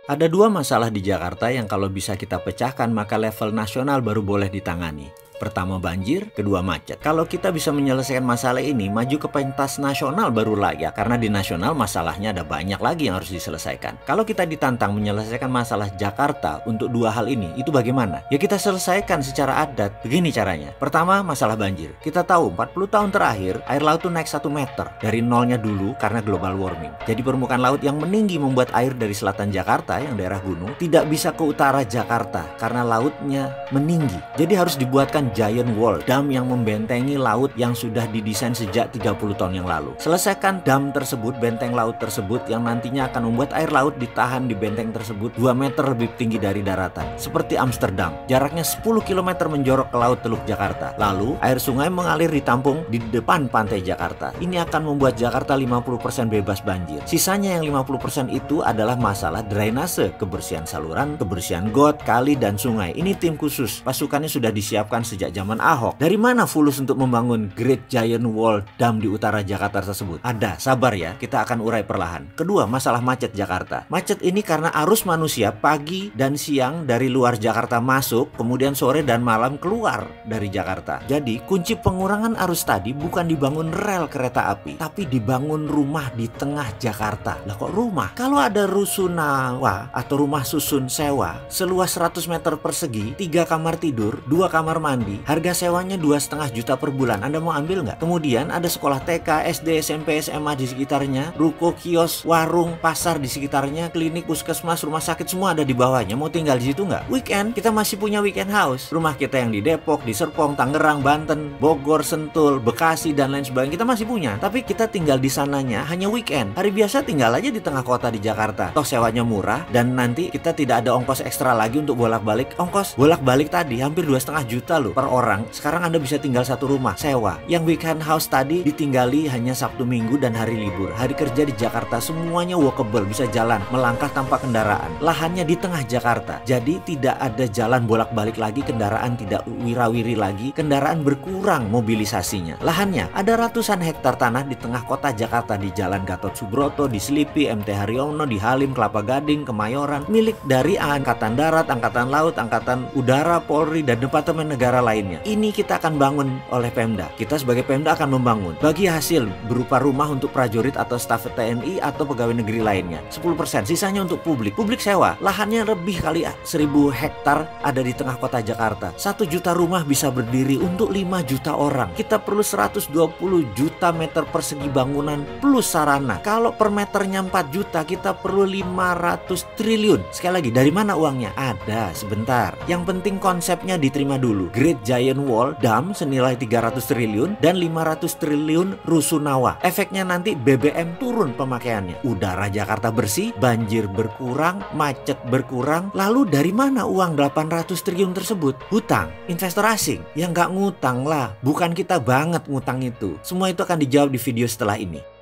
Ada dua masalah di Jakarta yang kalau bisa kita pecahkan maka level nasional baru boleh ditangani. Pertama banjir, kedua macet. Kalau kita bisa menyelesaikan masalah ini, maju ke pentas nasional baru layak. Karena di nasional masalahnya ada banyak lagi yang harus diselesaikan. Kalau kita ditantang menyelesaikan masalah Jakarta untuk dua hal ini, itu bagaimana? Ya kita selesaikan secara adat. Begini caranya. Pertama, masalah banjir. Kita tahu 40 tahun terakhir, air laut tuh naik 1 meter. Dari nolnya dulu karena global warming. Jadi permukaan laut yang meninggi membuat air dari selatan Jakarta, yang daerah gunung, tidak bisa ke utara Jakarta. Karena lautnya meninggi. Jadi harus dibuatkan giant wall, dam yang membentengi laut yang sudah didesain sejak 30 tahun yang lalu. Selesaikan dam tersebut, benteng laut tersebut yang nantinya akan membuat air laut ditahan di benteng tersebut 2 meter lebih tinggi dari daratan. Seperti Amsterdam, jaraknya 10 km menjorok ke laut Teluk Jakarta. Lalu, air sungai mengalir ditampung di depan pantai Jakarta. Ini akan membuat Jakarta 50% bebas banjir. Sisanya yang 50% itu adalah masalah drainase, kebersihan saluran, kebersihan got, kali, dan sungai. Ini tim khusus, pasukannya sudah disiapkan sejak zaman Ahok. Dari mana fulus untuk membangun Great Giant Wall Dam di utara Jakarta tersebut? Ada, sabar ya, kita akan urai perlahan. Kedua, masalah macet Jakarta. Macet ini karena arus manusia pagi dan siang dari luar Jakarta masuk, kemudian sore dan malam keluar dari Jakarta. Jadi, kunci pengurangan arus tadi bukan dibangun rel kereta api, tapi dibangun rumah di tengah Jakarta. Lah kok rumah? Kalau ada rusunawa atau rumah susun sewa seluas 100 meter persegi, 3 kamar tidur, 2 kamar mandi, harga sewanya 2,5 juta per bulan. Anda mau ambil nggak? Kemudian ada sekolah TK, SD, SMP, SMA di sekitarnya, ruko, kios, warung, pasar di sekitarnya, klinik, puskesmas, rumah sakit semua ada di bawahnya. Mau tinggal di situ nggak? Weekend kita masih punya weekend house. Rumah kita yang di Depok, di Serpong, Tangerang, Banten, Bogor, Sentul, Bekasi dan lain sebagainya kita masih punya. Tapi kita tinggal di sananya hanya weekend. Hari biasa tinggal aja di tengah kota di Jakarta. Toh sewanya murah dan nanti kita tidak ada ongkos ekstra lagi untuk bolak-balik. Ongkos bolak-balik tadi hampir 2,5 juta loh per orang. Sekarang Anda bisa tinggal satu rumah sewa. Yang weekend house tadi ditinggali hanya Sabtu Minggu dan hari libur. Hari kerja di Jakarta semuanya walkable, bisa jalan, melangkah tanpa kendaraan. Lahannya di tengah Jakarta. Jadi tidak ada jalan bolak-balik lagi, kendaraan tidak wirawiri lagi, kendaraan berkurang mobilisasinya. Lahannya ada ratusan hektar tanah di tengah kota Jakarta, di Jalan Gatot Subroto, di Selipi, MT Haryono, di Halim, Kelapa Gading, Kemayoran, milik dari Angkatan Darat, Angkatan Laut, Angkatan Udara, Polri, dan Departemen Negara lainnya. Ini kita akan bangun oleh Pemda. Kita sebagai Pemda akan membangun. Bagi hasil berupa rumah untuk prajurit atau staf TNI atau pegawai negeri lainnya. 10%, sisanya untuk publik. Publik sewa. Lahannya lebih kali 1.000 hektar ada di tengah kota Jakarta. 1 juta rumah bisa berdiri untuk 5 juta orang. Kita perlu 120 juta meter persegi bangunan plus sarana. Kalau per meternya 4 juta, kita perlu 500 triliun. Sekali lagi, dari mana uangnya? Ada, sebentar. Yang penting konsepnya diterima dulu. Great Giant Wall Dam senilai 300 triliun dan 500 triliun rusunawa. Efeknya nanti BBM turun pemakaiannya. Udara Jakarta bersih, banjir berkurang, macet berkurang. Lalu dari mana uang 800 triliun tersebut? Hutang, investor asing. Ya nggak ngutang lah. Bukan kita banget ngutang itu. Semua itu akan dijawab di video setelah ini.